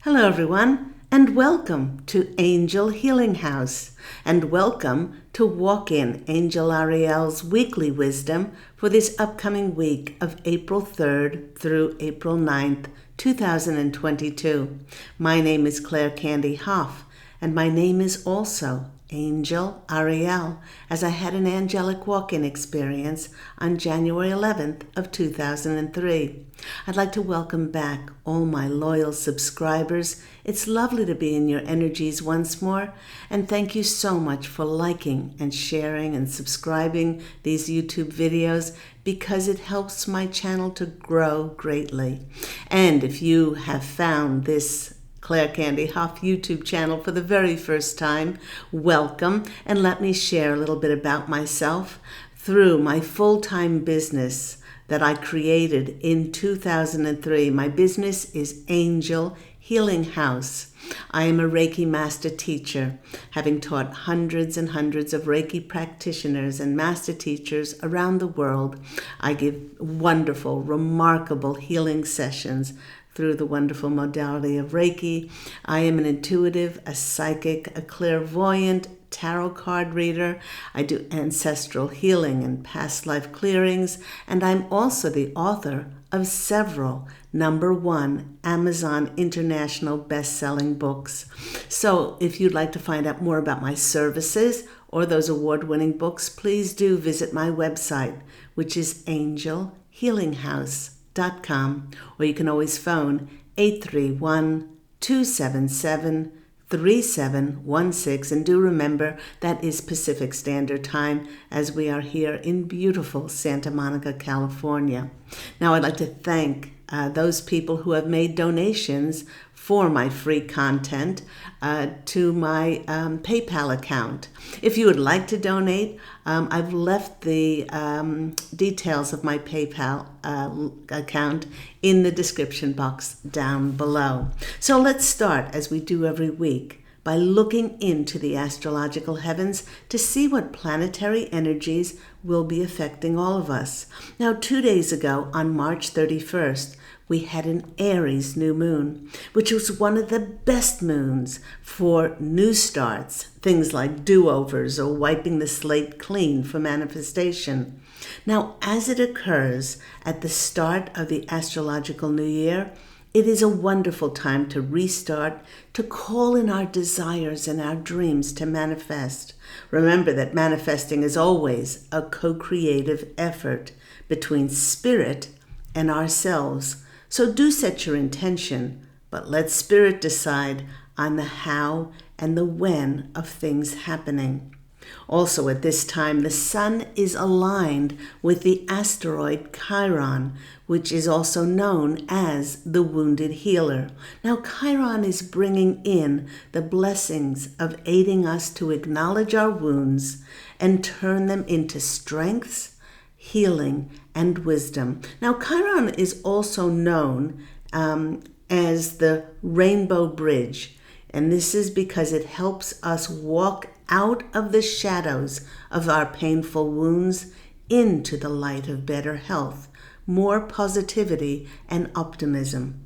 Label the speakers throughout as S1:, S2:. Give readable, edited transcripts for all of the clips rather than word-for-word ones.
S1: Hello, everyone, and welcome to Angel Healing House, and welcome to Walk In Angel Ariel's weekly wisdom for this upcoming week of April 3rd through April 9th, 2022. My name is Claire Candy Hoff, and my name is also Angel Ariel, as I had an angelic walk-in experience on January 11th of 2003. I'd like to welcome back all my loyal subscribers. It's lovely to be in your energies once more, and thank you so much for liking and sharing and subscribing these YouTube videos because it helps my channel to grow greatly. And if you have found this Claire Candy Hoff YouTube channel for the very first time, welcome, and let me share a little bit about myself through my full-time business that I created in 2003. My business is Angel Healing House. I am a Reiki master teacher, having taught hundreds and hundreds of Reiki practitioners and master teachers around the world. I give wonderful, remarkable healing sessions through the wonderful modality of Reiki. I am an intuitive, a psychic, a clairvoyant, tarot card reader. I do ancestral healing and past life clearings, and I'm also the author of several #1 Amazon International best-selling books. So if you'd like to find out more about my services or those award-winning books, please do visit my website, which is angelhealinghouse.com, or you can always phone 831-277-3716, and do remember that is Pacific Standard Time, as we are here in beautiful Santa Monica, California. Now I'd like to thank those people who have made donations for my free content to my PayPal account. If you would like to donate, I've left the details of my PayPal account in the description box down below. So let's start, as we do every week, by looking into the astrological heavens to see what planetary energies will be affecting all of us. Now, 2 days ago, on March 31st, we had an Aries new moon, which was one of the best moons for new starts, things like do-overs or wiping the slate clean for manifestation. Now, as it occurs at the start of the astrological new year, it is a wonderful time to restart, to call in our desires and our dreams to manifest. Remember that manifesting is always a co-creative effort between spirit and ourselves. So do set your intention, but let spirit decide on the how and the when of things happening. Also at this time, the sun is aligned with the asteroid Chiron, which is also known as the wounded healer. Now, Chiron is bringing in the blessings of aiding us to acknowledge our wounds and turn them into strengths, healing, and wisdom. Now, Chiron is also known as the Rainbow Bridge, and this is because it helps us walk out of the shadows of our painful wounds into the light of better health, more positivity, and optimism.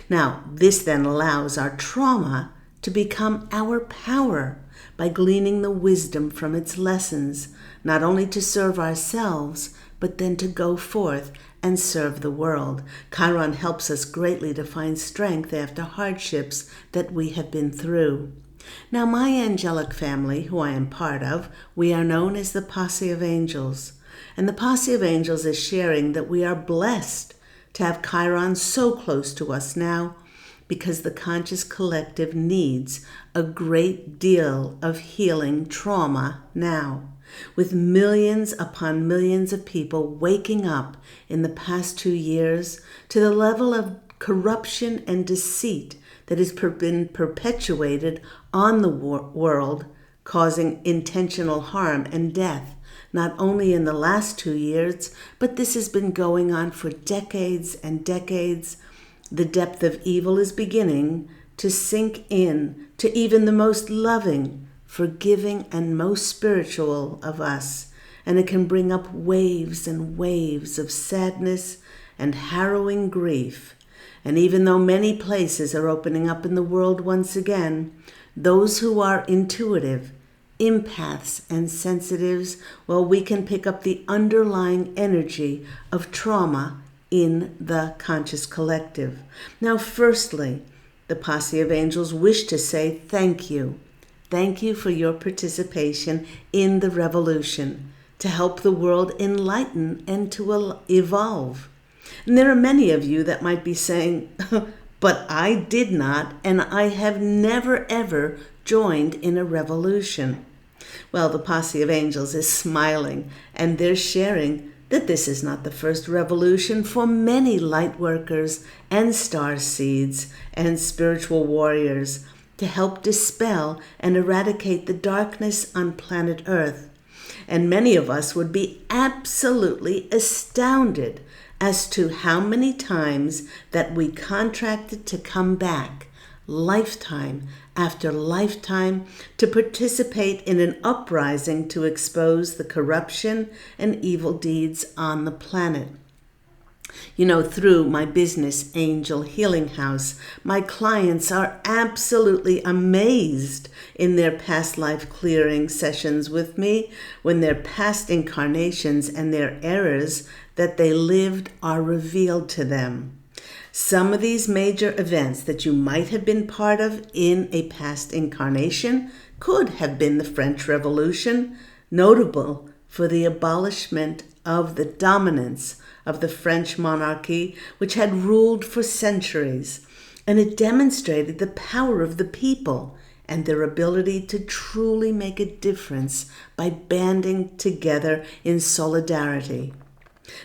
S1: Now, this then allows our trauma to become our power by gleaning the wisdom from its lessons, not only to serve ourselves, but then to go forth and serve the world. Chiron helps us greatly to find strength after hardships that we have been through. Now, my angelic family, who I am part of, we are known as the Posse of Angels. And the Posse of Angels is sharing that we are blessed to have Chiron so close to us now, because the conscious collective needs a great deal of healing trauma now. With millions upon millions of people waking up in the past 2 years to the level of corruption and deceit that has been perpetuated on the world, causing intentional harm and death, not only in the last 2 years, but this has been going on for decades and decades. The depth of evil is beginning to sink in to even the most loving, forgiving, and most spiritual of us, and it can bring up waves and waves of sadness and harrowing grief. And even though many places are opening up in the world once again, those who are intuitive, empaths, and sensitives, well, we can pick up the underlying energy of trauma in the conscious collective. Now, firstly, the posse of angels wish to say thank you. Thank you for your participation in the revolution to help the world enlighten and to evolve. And there are many of you that might be saying, but I did not, and I have never ever joined in a revolution. Well, the posse of angels is smiling, and they're sharing that this is not the first revolution for many light workers and star seeds and spiritual warriors to help dispel and eradicate the darkness on planet Earth. And many of us would be absolutely astounded as to how many times that we contracted to come back, lifetime after lifetime, to participate in an uprising to expose the corruption and evil deeds on the planet. You know, through my business, Angel Healing House, my clients are absolutely amazed in their past life clearing sessions with me when their past incarnations and their errors that they lived are revealed to them. Some of these major events that you might have been part of in a past incarnation could have been the French Revolution, notable for the abolishment of the dominance of the French monarchy, which had ruled for centuries, and it demonstrated the power of the people and their ability to truly make a difference by banding together in solidarity.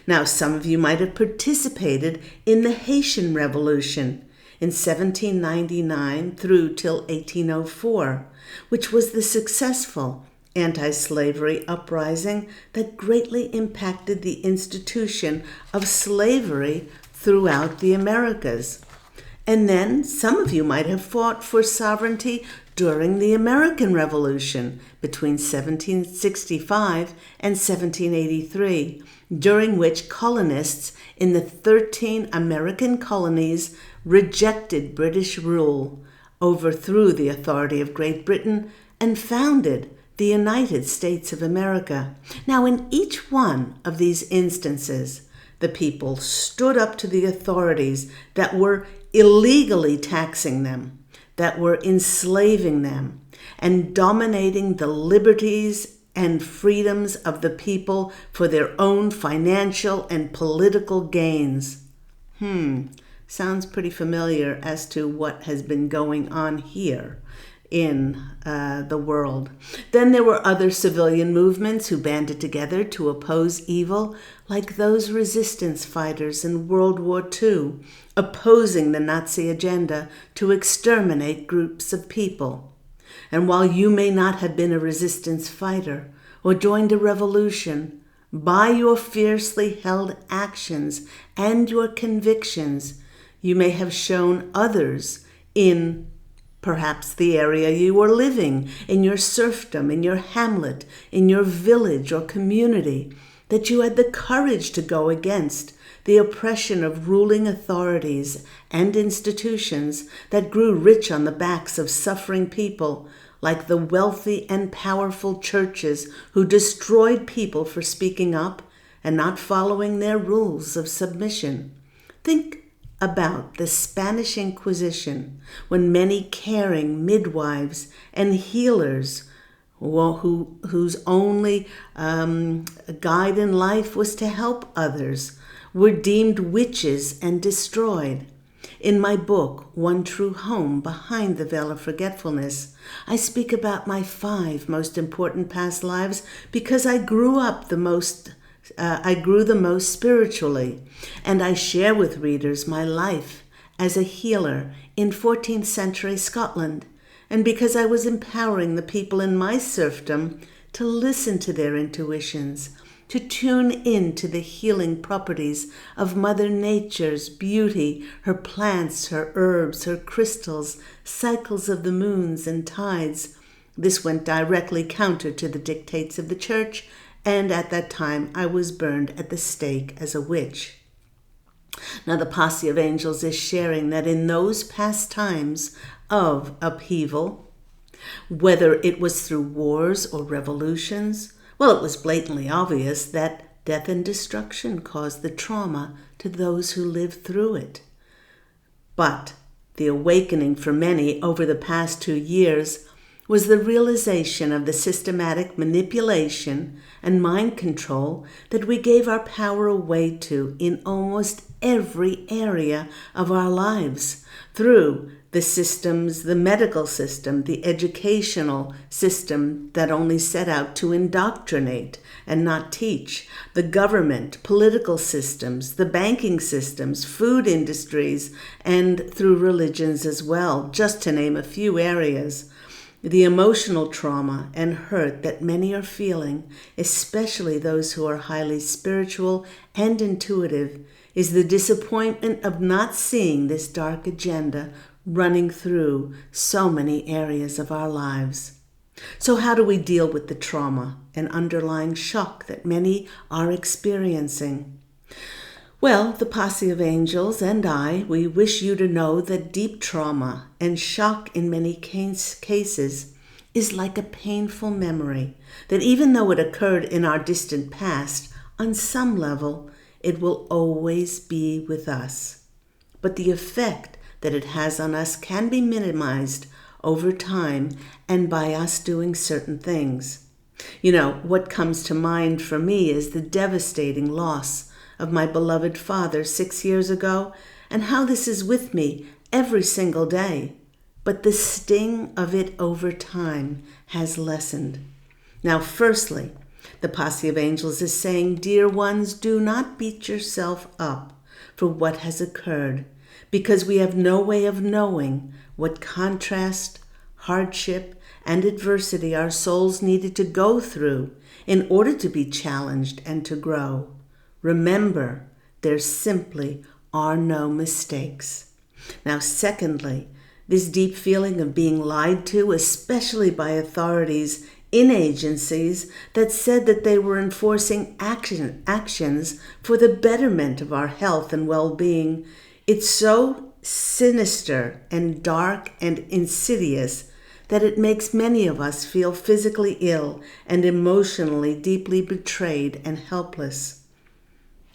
S1: Now, some of you might have participated in the Haitian Revolution in 1799 through till 1804, which was the successful anti-slavery uprising that greatly impacted the institution of slavery throughout the Americas. And then some of you might have fought for sovereignty during the American Revolution between 1765 and 1783, during which colonists in the 13 American colonies rejected British rule, overthrew the authority of Great Britain, and founded the United States of America. Now, in each one of these instances, the people stood up to the authorities that were illegally taxing them, that were enslaving them, and dominating the liberties and freedoms of the people for their own financial and political gains. Sounds pretty familiar as to what has been going on here in the world. Then there were other civilian movements who banded together to oppose evil, like those resistance fighters in World War II, opposing the Nazi agenda to exterminate groups of people. And while you may not have been a resistance fighter or joined a revolution, by your fiercely held actions and your convictions, you may have shown others in perhaps the area you are living, in your serfdom, in your hamlet, in your village or community, that you had the courage to go against the oppression of ruling authorities and institutions that grew rich on the backs of suffering people, like the wealthy and powerful churches who destroyed people for speaking up and not following their rules of submission. Think about the Spanish Inquisition, when many caring midwives and healers whose only guide in life was to help others were deemed witches and destroyed. In my book, One True Home Behind the Veil of Forgetfulness, I speak about my 5 most important past lives because I grew the most spiritually, and I share with readers my life as a healer in 14th century Scotland, and because I was empowering the people in my serfdom to listen to their intuitions, to tune in to the healing properties of Mother Nature's beauty, her plants, her herbs, her crystals, cycles of the moons and tides. This went directly counter to the dictates of the church, and at that time I was burned at the stake as a witch. Now, the posse of angels is sharing that in those past times of upheaval, whether it was through wars or revolutions, well, it was blatantly obvious that death and destruction caused the trauma to those who lived through it. But the awakening for many over the past 2 years was the realization of the systematic manipulation and mind control that we gave our power away to in almost every area of our lives through the systems, the medical system, the educational system that only set out to indoctrinate and not teach, the government, political systems, the banking systems, food industries, and through religions as well, just to name a few areas. The emotional trauma and hurt that many are feeling, especially those who are highly spiritual and intuitive, is the disappointment of not seeing this dark agenda running through so many areas of our lives. So how do we deal with the trauma and underlying shock that many are experiencing? Well, the posse of angels and I, we wish you to know that deep trauma and shock in many cases is like a painful memory, that even though it occurred in our distant past, on some level, it will always be with us. But the effect that it has on us can be minimized over time and by us doing certain things. You know, what comes to mind for me is the devastating loss of my beloved father 6 years ago, and how this is with me every single day. But the sting of it over time has lessened. Now, firstly, the posse of angels is saying, dear ones, do not beat yourself up for what has occurred, because we have no way of knowing what contrast, hardship, and adversity our souls needed to go through in order to be challenged and to grow. Remember, there simply are no mistakes. Now, secondly, this deep feeling of being lied to, especially by authorities in agencies that said that they were enforcing actions for the betterment of our health and well-being, it's so sinister and dark and insidious that it makes many of us feel physically ill and emotionally deeply betrayed and helpless.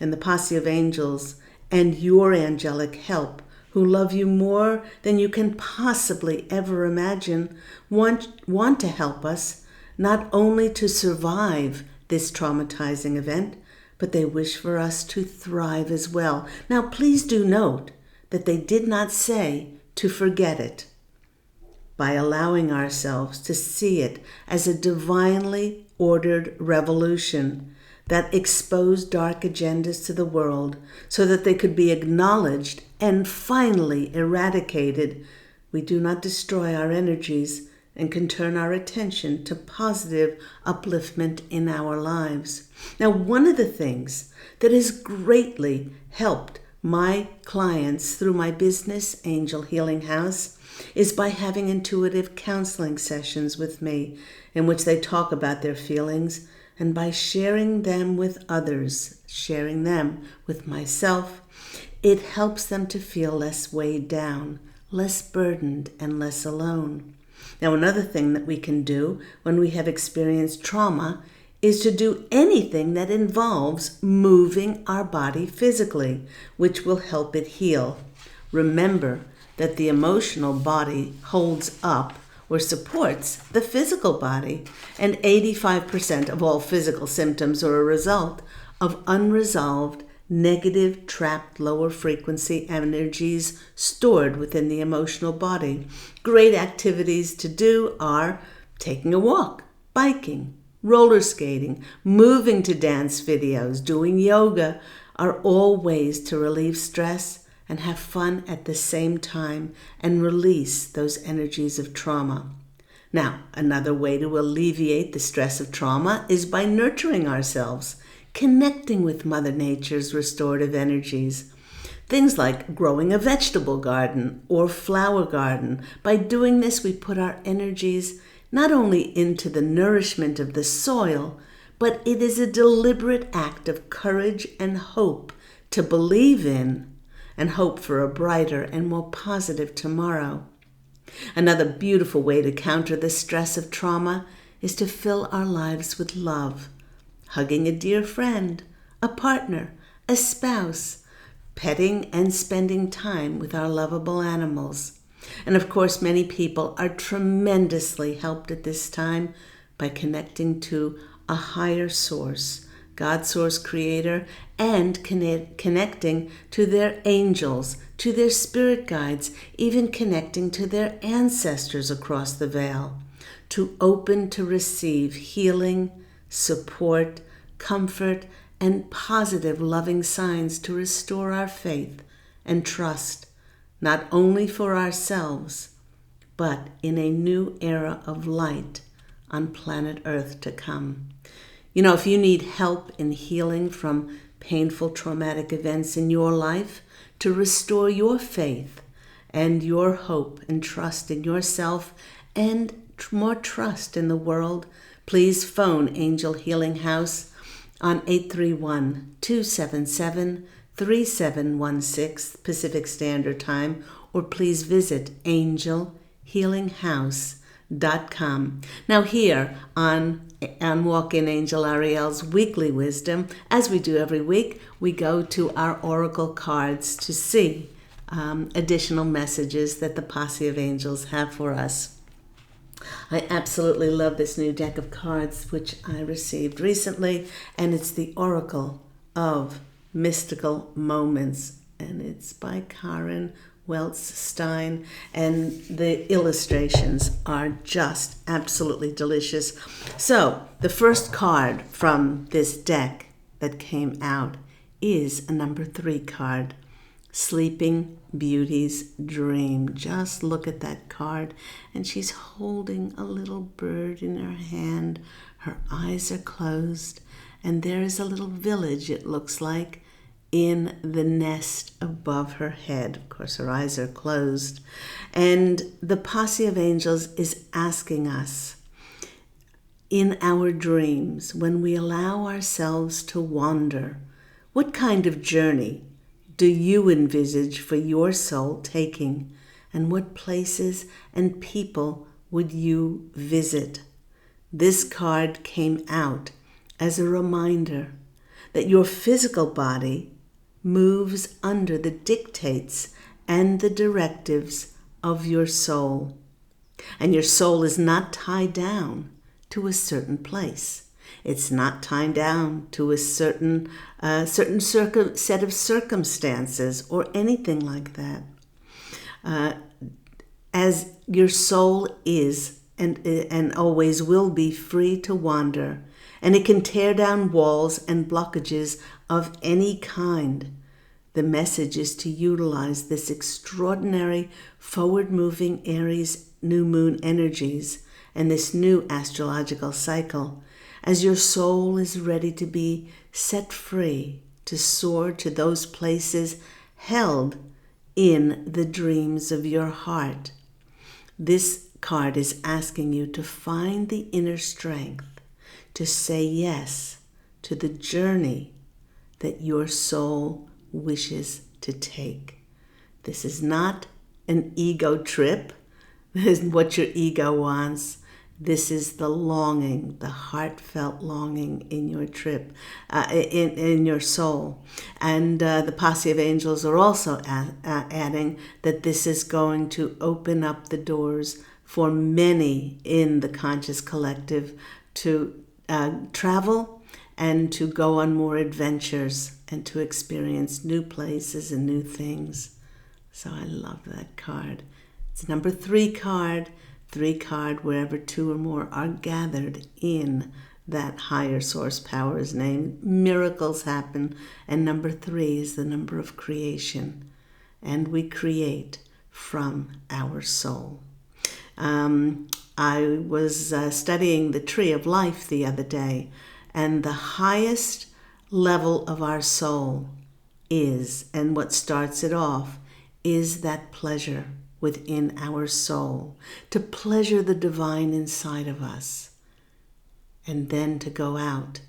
S1: And the posse of angels and your angelic help, who love you more than you can possibly ever imagine, want to help us not only to survive this traumatizing event, but they wish for us to thrive as well. Now, please do note that they did not say to forget it. By allowing ourselves to see it as a divinely ordered revolution that exposed dark agendas to the world so that they could be acknowledged and finally eradicated, we do not destroy our energies and can turn our attention to positive upliftment in our lives. Now, one of the things that has greatly helped my clients through my business, Angel Healing House, is by having intuitive counseling sessions with me in which they talk about their feelings, and by sharing them with others, sharing them with myself, it helps them to feel less weighed down, less burdened, and less alone. Now, another thing that we can do when we have experienced trauma is to do anything that involves moving our body physically, which will help it heal. Remember that the emotional body holds up or supports the physical body, and 85% of all physical symptoms are a result of unresolved, negative, trapped lower frequency energies stored within the emotional body. Great activities to do are taking a walk, biking, roller skating, moving to dance videos, doing yoga are all ways to relieve stress and have fun at the same time and release those energies of trauma. Now, another way to alleviate the stress of trauma is by nurturing ourselves, connecting with Mother Nature's restorative energies. Things like growing a vegetable garden or flower garden. By doing this, we put our energies not only into the nourishment of the soil, but it is a deliberate act of courage and hope to believe in, and hope for a brighter and more positive tomorrow. Another beautiful way to counter the stress of trauma is to fill our lives with love, hugging a dear friend, a partner, a spouse, petting and spending time with our lovable animals. And of course, many people are tremendously helped at this time by connecting to a higher source, God source creator, and connecting to their angels, to their spirit guides, even connecting to their ancestors across the veil, to open to receive healing, support, comfort, and positive loving signs to restore our faith and trust, not only for ourselves, but in a new era of light on planet Earth to come. You know, if you need help in healing from painful traumatic events in your life, to restore your faith and your hope and trust in yourself and more trust in the world, please phone Angel Healing House on 831-277-3716 Pacific Standard Time, or please visit angelhealinghouse.com. Now here on Walk-In Angel Ariel's Weekly Wisdom, as we do every week, we go to our oracle cards to see additional messages that the posse of angels have for us. I absolutely love this new deck of cards, which I received recently, and it's the Oracle of Mystical Moments, and it's by Karen Welts-Stein, and the illustrations are just absolutely delicious. So the first card from this deck that came out is a number 3 card, Sleeping Beauty's Dream. Just look at that card, and she's holding a little bird in her hand. Her eyes are closed, and there is a little village, it looks like, in the nest above her head. Of course, her eyes are closed. And the posse of angels is asking us, in our dreams, when we allow ourselves to wander, what kind of journey do you envisage for your soul taking? And what places and people would you visit? This card came out as a reminder that your physical body moves under the dictates and the directives of your soul. And your soul is not tied down to a certain place. It's not tied down to a certain set of circumstances or anything like that. As your soul is and always will be free to wander, and it can tear down walls and blockages of any kind. The message is to utilize this extraordinary forward-moving Aries new moon energies and this new astrological cycle as your soul is ready to be set free to soar to those places held in the dreams of your heart. This card is asking you to find the inner strength to say yes to the journey that your soul wishes to take. This is not an ego trip. This is what your ego wants. This is the longing, the heartfelt longing in your trip, in your soul. And the posse of angels are also adding that this is going to open up the doors for many in the conscious collective to travel and to go on more adventures and to experience new places and new things. So I love that card. It's number 3 card. 3 card wherever 2 or more are gathered in that higher source power is named. Miracles happen. And number 3 is the number of creation. And we create from our soul. I was studying the tree of life the other day, and the highest level of our soul is, and what starts it off, is that pleasure within our soul, to pleasure the divine inside of us, and then to go out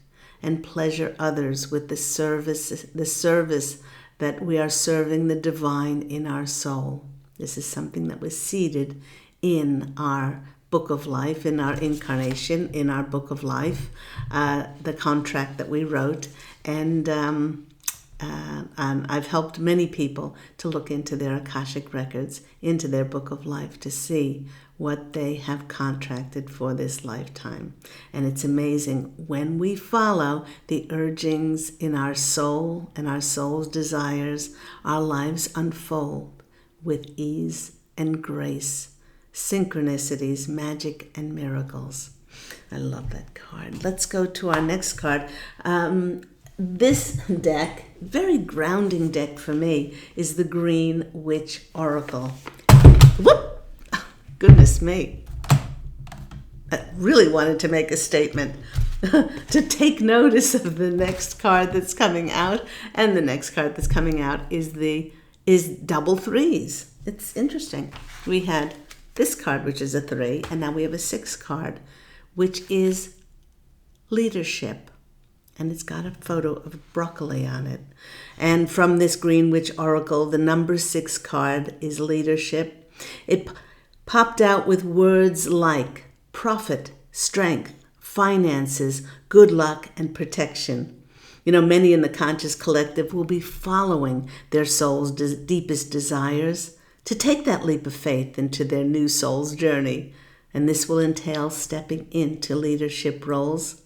S1: and pleasure others with the service that we are serving the divine in our soul. This is something that was seeded in our book of life, in our incarnation, in our book of life, the contract that we wrote. And I've helped many people to look into their Akashic records, into their book of life, to see what they have contracted for this lifetime. And it's amazing when we follow the urgings in our soul and our soul's desires, our lives unfold with ease and grace, synchronicities, magic, and miracles. I love that card. Let's go to our next card. This deck, very grounding deck for me, is the Green Witch Oracle. Whoop! Goodness me. I really wanted to make a statement. To take notice of the next card that's coming out, and the next card that's coming out is double threes. It's interesting. We had this card, which is a 3, and now we have a 6 card, which is leadership. And it's got a photo of broccoli on it. And from this Green Witch Oracle, the number 6 card is leadership. It popped out with words like profit, strength, finances, good luck, and protection. You know, many in the conscious collective will be following their soul's deepest desires to take that leap of faith into their new soul's journey. And this will entail stepping into leadership roles.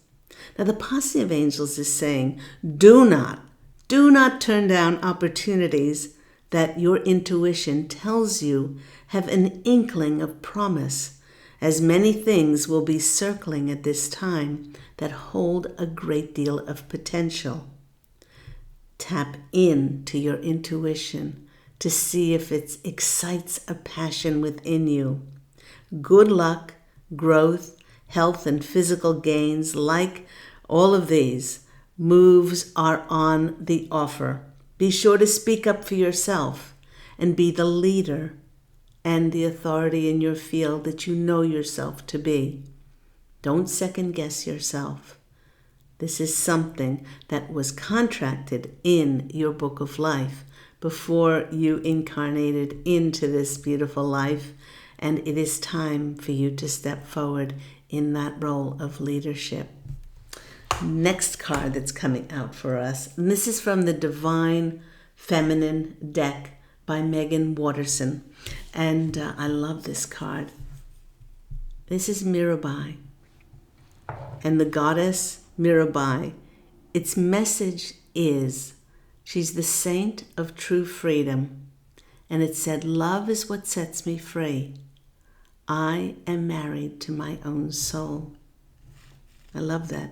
S1: Now, the posse of angels is saying, do not turn down opportunities that your intuition tells you have an inkling of promise, as many things will be circling at this time that hold a great deal of potential. Tap into your intuition to see if it excites a passion within you. Good luck, growth, health, and physical gains, like all of these moves, are on the offer. Be sure to speak up for yourself and be the leader and the authority in your field that you know yourself to be. Don't second guess yourself. This is something that was contracted in your book of life before you incarnated into this beautiful life, and it is time for you to step forward in that role of leadership. Next card that's coming out for us, and this is from the Divine Feminine deck by Megan Watterson, and I love this card. This is Mirabai, and the goddess Mirabai, its message is, she's the saint of true freedom, and it said, love is what sets me free. I am married to my own soul. I love that.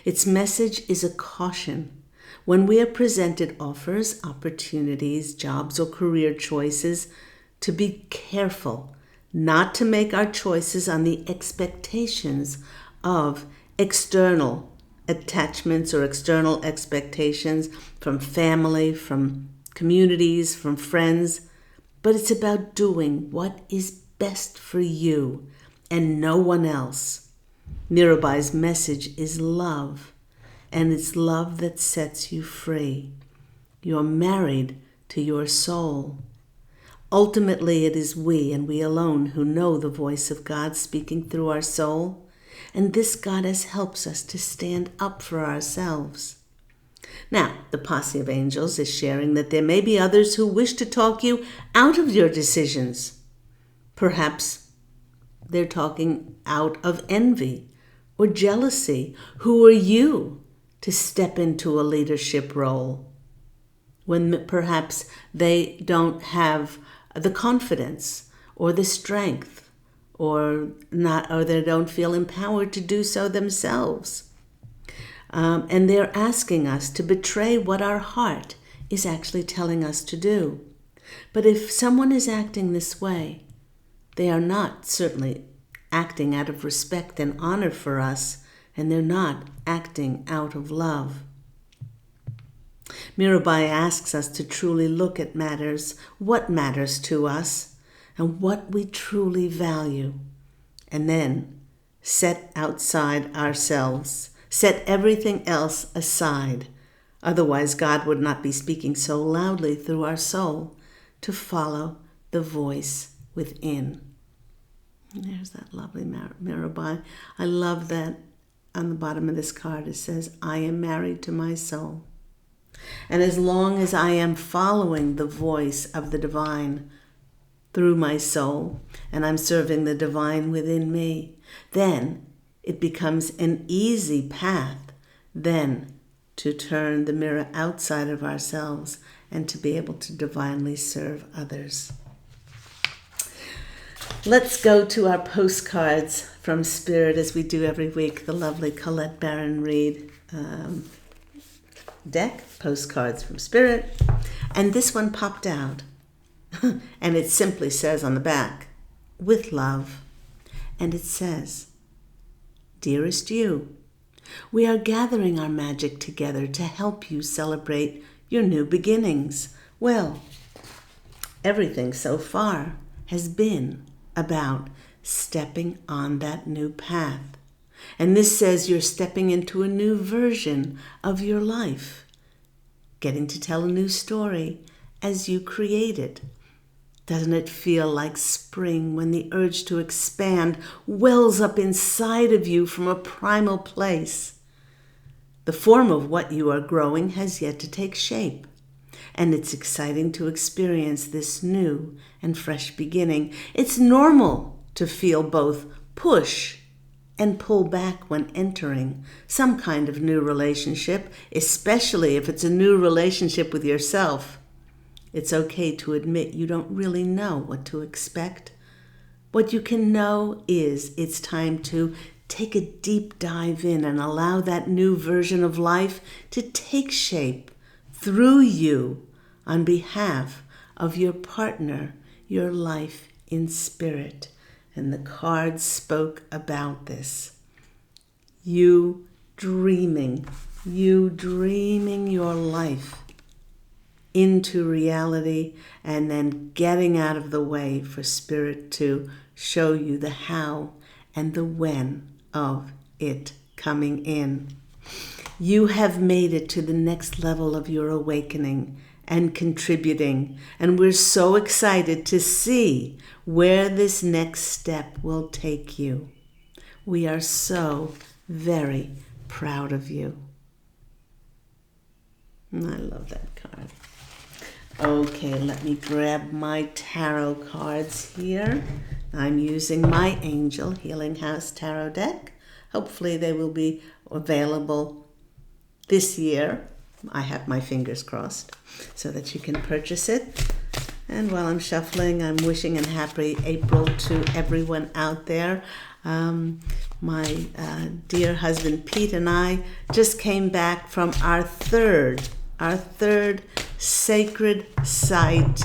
S1: Its message is a caution. When we are presented offers, opportunities, jobs, or career choices, to be careful not to make our choices on the expectations of external attachments or external expectations from family, from communities, from friends, but it's about doing what is best for you and no one else. Mirabai's message is love, and it's love that sets you free. You're married to your soul. Ultimately, it is we and we alone who know the voice of God speaking through our soul, and this goddess helps us to stand up for ourselves. Now, the posse of angels is sharing that there may be others who wish to talk you out of your decisions. Perhaps they're talking out of envy or jealousy. Who are you to step into a leadership role when perhaps they don't have the confidence or the strength or they don't feel empowered to do so themselves? And they're asking us to betray what our heart is actually telling us to do. But if someone is acting this way, they are not certainly acting out of respect and honor for us, and they're not acting out of love. Mirabai asks us to truly look at matters, what matters to us, and what we truly value, and then set outside ourselves, set everything else aside, Otherwise, God would not be speaking so loudly through our soul to follow the voice within. And there's that lovely Mirabai. I love that on the bottom of this card it says, I am married to my soul. And as long as I am following the voice of the divine through my soul, and I'm serving the divine within me, then it becomes an easy path then to turn the mirror outside of ourselves and to be able to divinely serve others. Let's go to our postcards from Spirit as we do every week, the lovely Colette Baron Reed deck, Postcards from Spirit. And this one popped out. And it simply says on the back, with love. And it says, Dearest you, we are gathering our magic together to help you celebrate your new beginnings. Well, everything so far has been about stepping on that new path. And this says you're stepping into a new version of your life, getting to tell a new story as you create it. Doesn't it feel like spring when the urge to expand wells up inside of you from a primal place? The form of what you are growing has yet to take shape, and it's exciting to experience this new and fresh beginning. It's normal to feel both push and pull back when entering some kind of new relationship, especially if it's a new relationship with yourself. It's okay to admit you don't really know what to expect. What you can know is it's time to take a deep dive in and allow that new version of life to take shape through you on behalf of your partner, your life in spirit. And the cards spoke about this. You dreaming your life into reality and then getting out of the way for Spirit to show you the how and the when of it coming in. You have made it to the next level of your awakening and contributing, and we're so excited to see where this next step will take you. We are so very proud of you. And I love that card. Okay, let me grab my tarot cards here. I'm using my Angel Healing House Tarot deck. Hopefully they will be available this year. I have my fingers crossed so that you can purchase it. And while I'm shuffling, I'm wishing a happy April to everyone out there. My dear husband Pete and I just came back from our third sacred site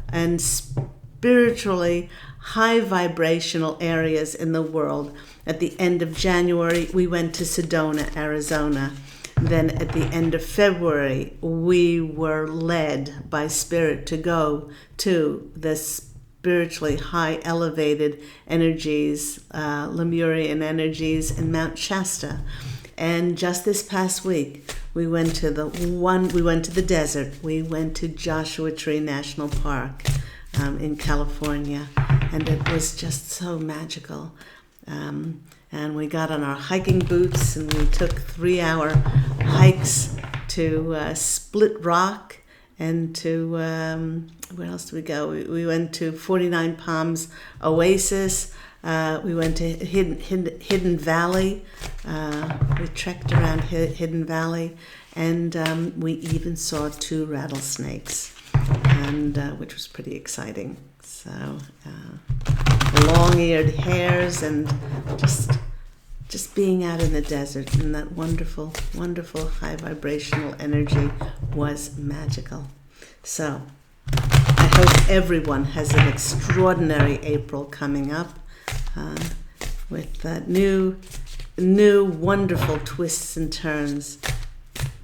S1: and spiritually high vibrational areas in the world. At the end of January, we went to Sedona, Arizona. Then at the end of February, we were led by Spirit to go to the spiritually high elevated energies, Lemurian energies in Mount Shasta. And just this past week, we went to the desert. We went to Joshua Tree National Park in California, and it was just so magical. And we got on our hiking boots and we took 3-hour hikes to Split Rock and to, where else did we go? We went to 49 Palms Oasis. We went to Hidden Valley. We trekked around Hidden Valley, and we even saw 2 rattlesnakes, and which was pretty exciting. So long-eared hares and just being out in the desert and that wonderful, wonderful high vibrational energy was magical. So I hope everyone has an extraordinary April coming up with new wonderful twists and turns.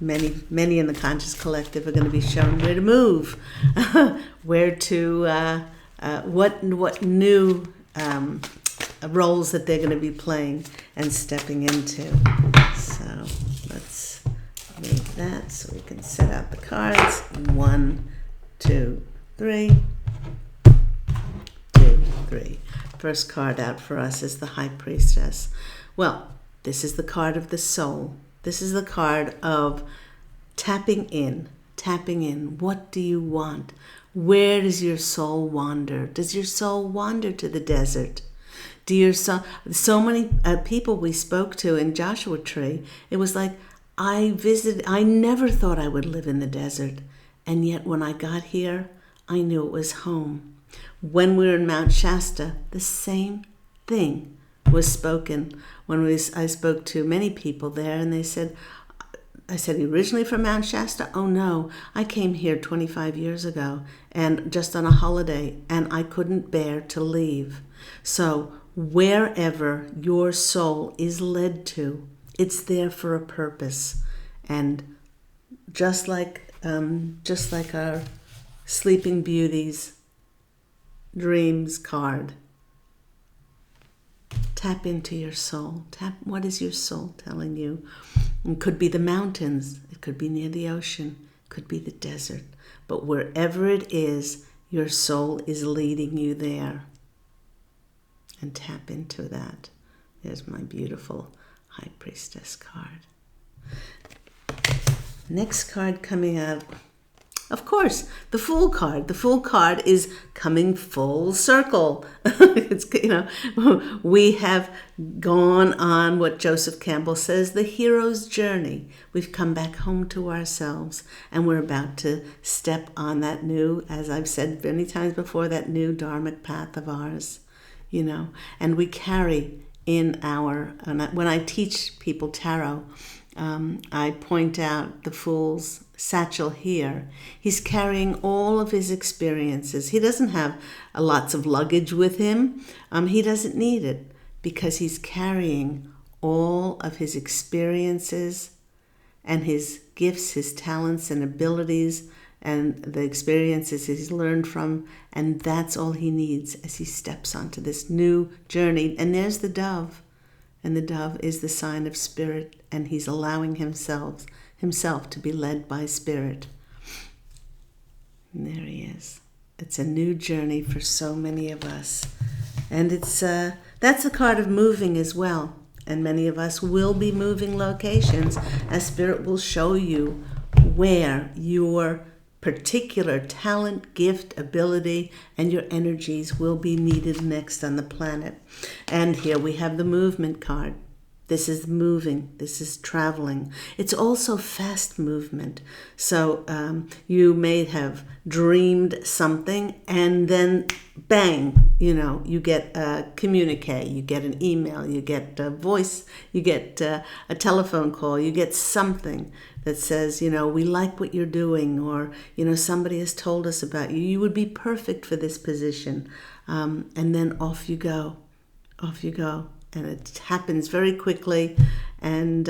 S1: Many in the Conscious Collective are going to be shown where to move, where to what new roles that they're going to be playing and stepping into. So let me that so we can set out the cards. 1, 2, 3. 2, 3. First card out for us is the High Priestess. Well, this is the card of the soul. This is the card of tapping in. Tapping in. What do you want? Where does your soul wander? Does your soul wander to the desert? Do your soul, so many people we spoke to in Joshua Tree, it was like, I never thought I would live in the desert. And yet when I got here, I knew it was home. When we were in Mount Shasta, the same thing was spoken. I spoke to many people there, and they said, I said, originally from Mount Shasta? Oh no, I came here 25 years ago and just on a holiday, and I couldn't bear to leave. So wherever your soul is led to, it's there for a purpose. And just like our Sleeping Beauty's dreams card, tap into your soul. What is your soul telling you? It could be the mountains. It could be near the ocean. It could be the desert. But wherever it is, your soul is leading you there. And tap into that. There's my beautiful High Priestess card. Next card coming out, of course, the Fool card. The Fool card is coming full circle. It's, we have gone on what Joseph Campbell says, the hero's journey. We've come back home to ourselves, and we're about to step on that new, as I've said many times before, that new dharmic path of ours, and we carry in when I teach people tarot, I point out the Fool's satchel here. He's carrying all of his experiences. He doesn't have lots of luggage with him. He doesn't need it because he's carrying all of his experiences and his gifts, his talents and abilities, and the experiences he's learned from, and that's all he needs as he steps onto this new journey. And there's the dove. And the dove is the sign of spirit, and he's allowing himself to be led by spirit. And there he is. It's a new journey for so many of us. And that's the card of moving as well. And many of us will be moving locations as spirit will show you where your particular talent, gift, ability, and your energies will be needed next on the planet. And here we have the movement card. This is moving. This is traveling. It's also fast movement. So you may have dreamed something and then bang, you get a communique, you get an email, you get a voice, you get a telephone call, you get something that says, we like what you're doing, or, somebody has told us about you. You would be perfect for this position. And then off you go. Off you go. And it happens very quickly. And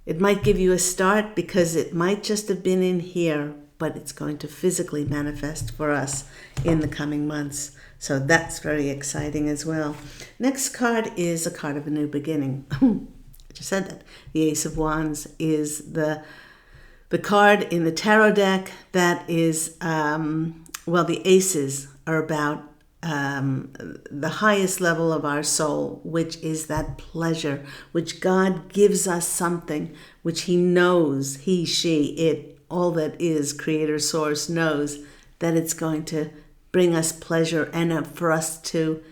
S1: it might give you a start because it might just have been in here, but it's going to physically manifest for us in the coming months. So that's very exciting as well. Next card is a card of a new beginning. I just said that. The Ace of Wands is the card in the tarot deck that is, the aces are about the highest level of our soul, which is that pleasure, which God gives us something which he knows, he, she, it, all that is, creator, source, knows that it's going to bring us pleasure and for us to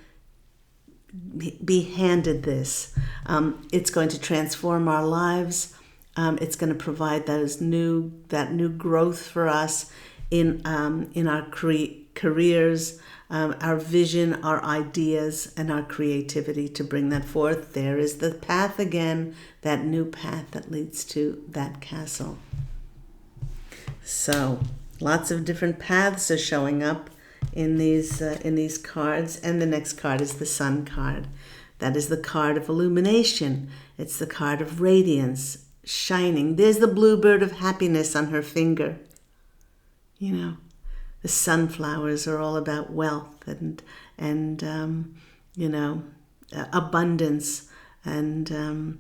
S1: be handed this. It's going to transform our lives. It's going to provide that new growth for us in our careers, our vision, our ideas, and our creativity to bring that forth. There is the path again, that new path that leads to that castle. So lots of different paths are showing up in these cards, and the next card is the Sun card. That is the card of illumination. It's the card of radiance, shining. There's the bluebird of happiness on her finger. The sunflowers are all about wealth and abundance, and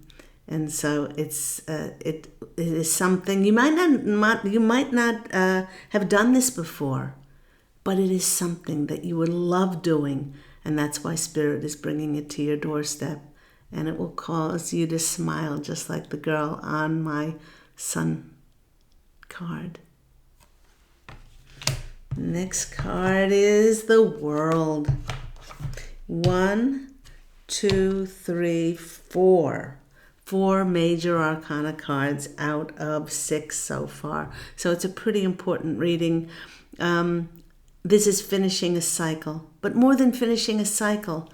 S1: And so it is something you might not have done this before, but it is something that you would love doing, and that's why Spirit is bringing it to your doorstep, and it will cause you to smile, just like the girl on my sun card. Next card is the World. 1, 2, 3, 4. 4 major arcana cards out of 6 so far. So it's a pretty important reading. This is finishing a cycle. But more than finishing a cycle,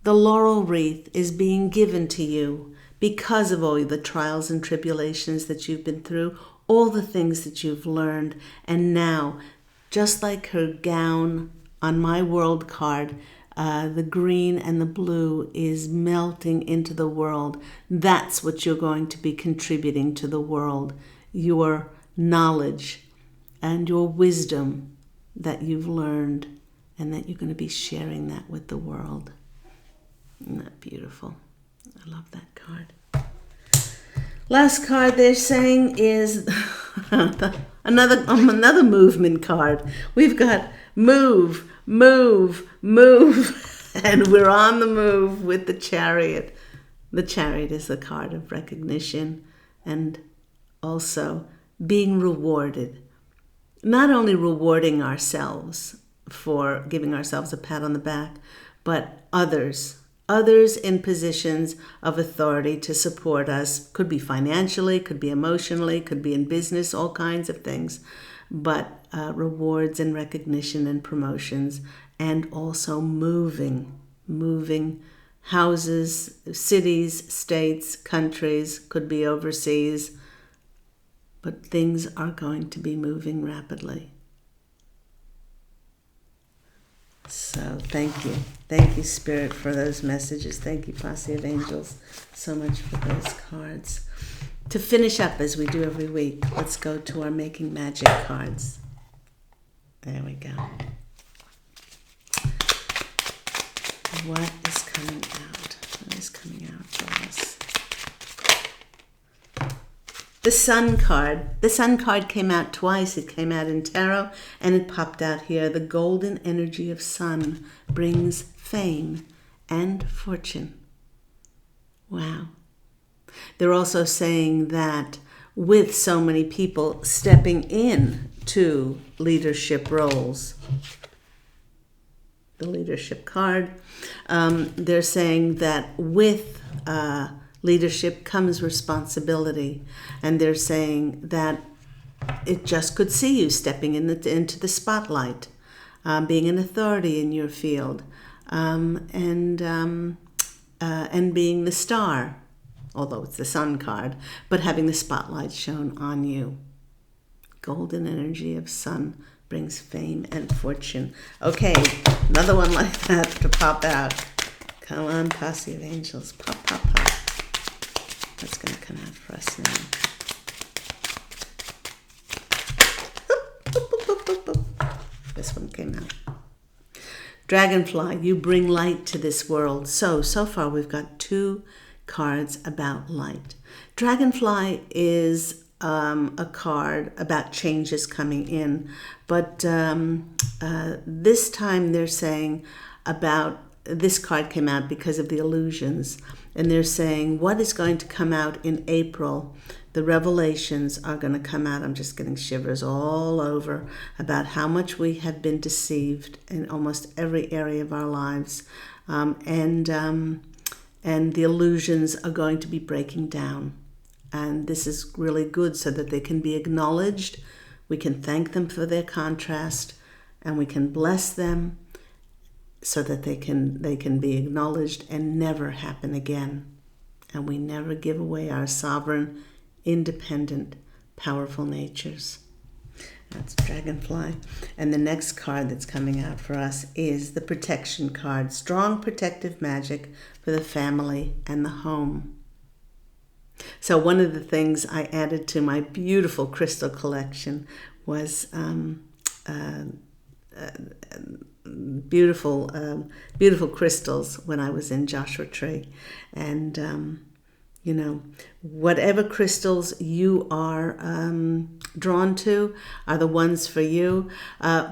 S1: the laurel wreath is being given to you because of all the trials and tribulations that you've been through, all the things that you've learned. And now, just like her gown on my World card, the green and the blue is melting into the world. That's what you're going to be contributing to the world. Your knowledge and your wisdom that you've learned, and that you're going to be sharing that with the world. Isn't that beautiful? I love that card. Last card they're saying is another movement card. We've got move, move, move, and we're on the move with the Chariot. The Chariot is the card of recognition and also being rewarded. Not only rewarding ourselves for giving ourselves a pat on the back, but others in positions of authority to support us. Could be financially, could be emotionally, could be in business, all kinds of things. But rewards and recognition and promotions, and also moving houses, cities, states, countries, could be overseas. But things are going to be moving rapidly. So thank you. Thank you, Spirit, for those messages. Thank you, Posse of Angels, so much for those cards. To finish up, as we do every week, let's go to our Making Magic cards. There we go. What is coming out? What is coming out for us? The Sun card. The Sun card came out twice. It came out in tarot and it popped out here. The golden energy of sun brings fame and fortune. Wow. They're also saying that with so many people stepping in to leadership roles, the leadership card, they're saying that with leadership comes responsibility, and they're saying that it just could see you stepping into the spotlight, being an authority in your field, and being the star, although it's the Sun card, but having the spotlight shown on you. Golden energy of sun brings fame and fortune. Okay, another one like that to pop out. Come on, Posse of Angels. Pop, pop, pop. That's going to come out for us now. This one came out. Dragonfly, you bring light to this world. So far we've got 2 cards about light. Dragonfly is a card about changes coming in, but this time they're saying about, this card came out because of the illusions, and they're saying what is going to come out in April. The revelations are going to come out. I'm just getting shivers all over about how much we have been deceived in almost every area of our lives, and the illusions are going to be breaking down. And this is really good so that they can be acknowledged. We can thank them for their contrast, and we can bless them so that they can be acknowledged and never happen again. And we never give away our sovereign, independent, powerful natures. That's Dragonfly. And the next card that's coming out for us is the Protection card. Strong protective magic for the family and the home. So one of the things I added to my beautiful crystal collection was beautiful crystals when I was in Joshua Tree. And whatever crystals you are drawn to are the ones for you.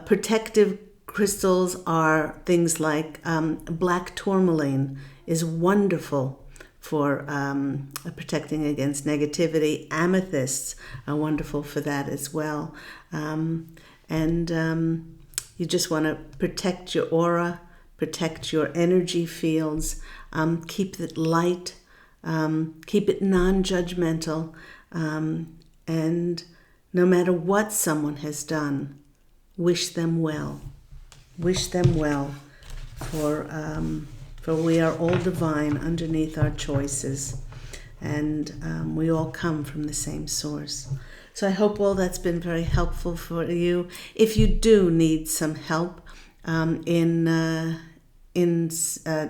S1: Protective crystals are things like black tourmaline is wonderful for protecting against negativity. Amethysts are wonderful for that as well. You just want to protect your aura, protect your energy fields, keep it light, keep it non-judgmental, and no matter what someone has done, wish them well. Wish them well, for we are all divine underneath our choices, and we all come from the same source. So I hope all that's been very helpful for you. If you do need some help in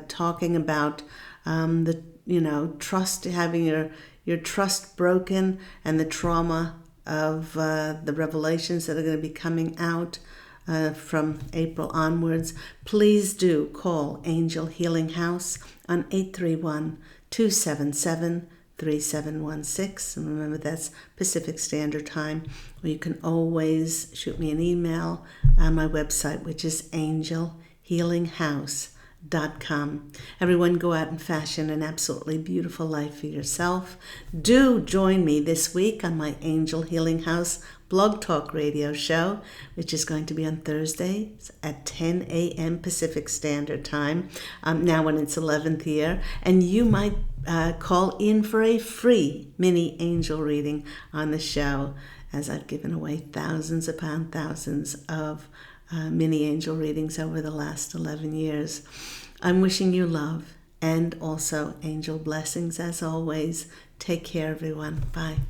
S1: talking about the trust, having your trust broken, and the trauma of the revelations that are going to be coming out from April onwards, please do call Angel Healing House on 831-277-3716. And remember, that's Pacific Standard Time. Or you can always shoot me an email on my website, which is angelhealinghouse.com. Everyone, go out and fashion an absolutely beautiful life for yourself. Do join me this week on my Angel Healing House Blog Talk radio show, which is going to be on Thursdays at 10 a.m. Pacific Standard Time, now in its 11th year. And you might call in for a free mini angel reading on the show, as I've given away thousands upon thousands of mini angel readings over the last 11 years. I'm wishing you love and also angel blessings as always. Take care, everyone. Bye.